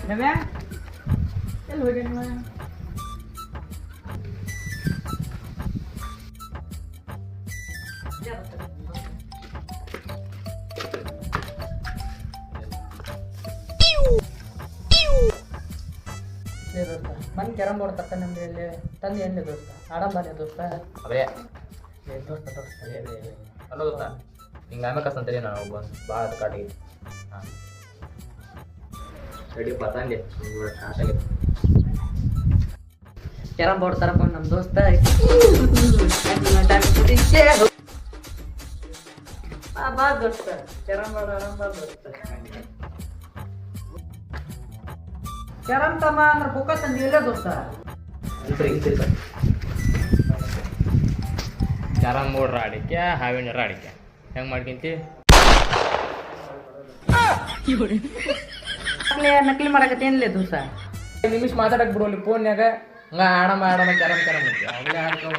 ರಮ್ಯಾ ಎಲ್ಲಿ ಹೋಗಿ ನೀವು ದೋಸ್ತ ಮನ್ ಕ್ಯಾರಮ್ ಬೋರ್ಡ್ ತಕ್ಕ ನಮ್ಗೆ ಇಲ್ಲಿ ತಂದು ಎಲ್ಲಿ ದೋಸ್ತ ಆಡಂಬಾನೆ ದೋಸ್ತ ಅವೇ ದೋಸ್ತ ದೋಸ್ತ ಅಲ್ಲ ದೋಸ್ತ ಹಿಂಗೆ ಆಮೇಲೆ ಕಸ್ತಂತೀರಿ ನಾನು ಒಬ್ಬ ಭಾಳ ಕಾಟಿಗೆ ಹಾಂ ರೆಡಿಯಪ್ಪ ತಂದೆ ಕಾಟಾಗಿತ್ತು ಕ್ಯಾರಮ್ ಬೋರ್ಡ್ ತರಪ್ಪ ನಮ್ಮ ದೋಸ್ತ ಬಾ ದೋಸ್ತ ಕ್ಯಾರಮ್ ಬೋರ್ಡ್ ಆಡಂಬ ದೋಸ್ತ ಕ್ಯಾರಮ್ ತಮ್ಮ ಅಂದ್ರೆ ಬುಕ್ಕ ತಂದಿಲ್ಲ ದೋಸ್ತ ಕ್ಯಾರಮ್ ಬೋರ್ಡ್ ಆಡಿಕೆ ಹಾವಿನ ಆಡಿಕೆ ಹೆಂಗೆ ಮಾಡ್ಕೊಂತಿ ನಕಲಿ ಮಾಡಕತ್ತೇನಿಲ್ಲ ದೋಸ್ತ ನಿಮಿಷ ಮಾತಾಡಕ್ ಬಿಡೋಲಿ ಫೋನ್ಯಾಗ ಹಂಗ ಆಡಮ್ಮ ಕ್ಯಾರಮ್ ಅಂತ ಅವನೇ ಆಡ್ತಾವ